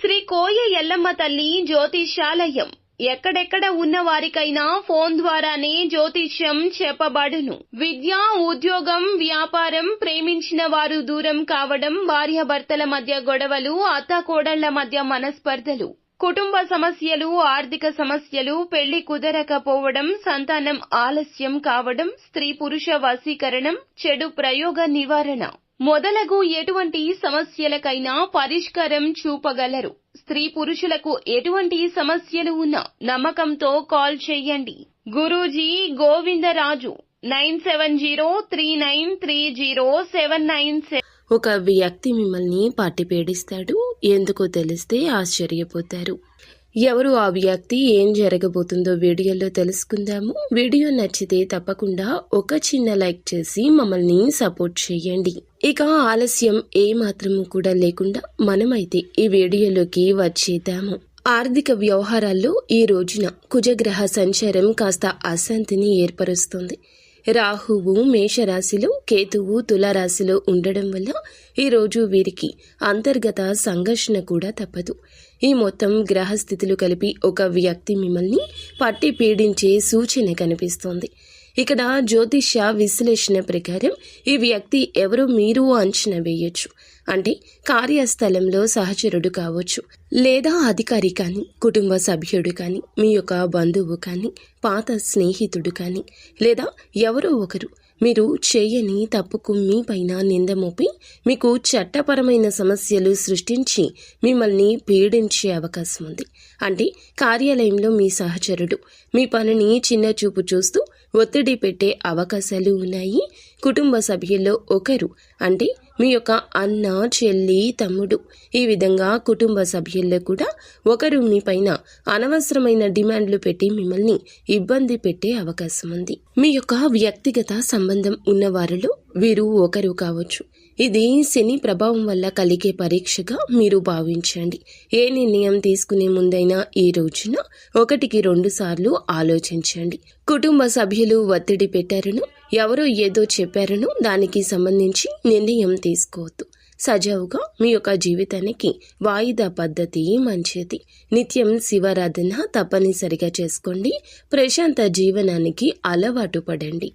శ్రీ కోయ ఎల్లమ్మ తల్లి జ్యోతిష్యాలయం ఎక్కడెక్కడ ఉన్న వారికైనా ఫోన్ ద్వారానే జ్యోతిష్యం చెప్పబడును. విద్య, ఉద్యోగం, వ్యాపారం, ప్రేమించిన వారు దూరం కావడం, భార్యాభర్తల మధ్య గొడవలు, అత్తాకోడళ్ల మధ్య మనస్పర్ధలు, కుటుంబ సమస్యలు, ఆర్థిక సమస్యలు, పెళ్లి కుదరకపోవడం, సంతానం ఆలస్యం కావడం, స్త్రీ పురుష వశీకరణం, చెడు ప్రయోగ నివారణ మొదలగు ఎటువంటి సమస్యలకైనా పరిష్కారం చూపగలరు. స్త్రీ పురుషులకు ఎటువంటి సమస్యలు ఉన్నా నమ్మకంతో కాల్ చేయండి. గురూజీ గోవిందరాజు 9703930797. ఒక వ్యక్తి మిమ్మల్ని పట్టి పీడిస్తాడు. ఎందుకో తెలిస్తే ఆశ్చర్యపోతారు. ఎవరు ఆ వ్యక్తి, ఏం జరగబోతుందో వీడియోలో తెలుసుకుందాము. వీడియో నచ్చితే తప్పకుండా ఒక చిన్న లైక్ చేసి మమ్మల్ని సపోర్ట్ చేయండి. ఇక ఆలస్యం ఏ మాత్రము కూడా లేకుండా మనమైతే ఈ వీడియోలోకి వచ్చేద్దాము. ఆర్థిక వ్యవహారాల్లో ఈ రోజున కుజగ్రహ సంచారం కాస్త అశాంతిని ఏర్పరుస్తుంది. రాహువు మేషరాశిలో, కేతువు తులారాశిలో ఉండడం వల్ల ఈరోజు వీరికి అంతర్గత సంఘర్షణ కూడా తప్పదు. ఈ మొత్తం గ్రహస్థితులు కలిపి ఒక వ్యక్తి మిమ్మల్ని పట్టి పీడించే సూచన కనిపిస్తోంది. ఇక్కడ జ్యోతిష్య విశ్లేషణ ప్రకారం ఈ వ్యక్తి ఎవరో మీరు అంచనా వేయొచ్చు. అంటే కార్యస్థలంలో సహచరుడు కావచ్చు, లేదా అధికారి కానీ, కుటుంబ సభ్యుడు కానీ, మీ యొక్క బంధువు కానీ, పాత స్నేహితుడు కానీ, లేదా ఎవరో ఒకరు మీరు చేయని తప్పుకు మీ పైన నింద మోపి మీకు చట్టపరమైన సమస్యలు సృష్టించి మిమ్మల్ని పీడించే అవకాశం ఉంది. అంటే కార్యాలయంలో మీ సహచరుడు మీ పనిని చిన్న చూపు చూస్తూ ఒత్తిడి పెట్టే అవకాశాలు ఉన్నాయి. కుటుంబ సభ్యుల్లో ఒకరు, అంటే మీ యొక్క అన్న, చెల్లి, తమ్ముడు, ఈ విధంగా కుటుంబ సభ్యుల్లో కూడా ఒకరు మీ పైన అనవసరమైన డిమాండ్లు పెట్టి మిమ్మల్ని ఇబ్బంది పెట్టే అవకాశం ఉంది. మీ యొక్క వ్యక్తిగత సంబంధం ఉన్న వారిలో వీరు ఒకరు కావచ్చు. ఇది శని ప్రభావం వల్ల కలిగే పరీక్షగా మీరు భావించండి. ఏ నిర్ణయం తీసుకునే ముందైనా ఈ రోజున 1-2 సార్లు ఆలోచించండి. కుటుంబ సభ్యులు ఒత్తిడి పెట్టారనో, ఎవరో ఏదో చెప్పారనో దానికి సంబంధించి నిర్ణయం తీసుకోవద్దు. సజావుగా మీ యొక్క జీవితానికి వాయిదా పద్ధతి మంచిది. నిత్యం శివారాధన తప్పనిసరిగా చేసుకోండి. ప్రశాంత జీవనానికి అలవాటు పడండి.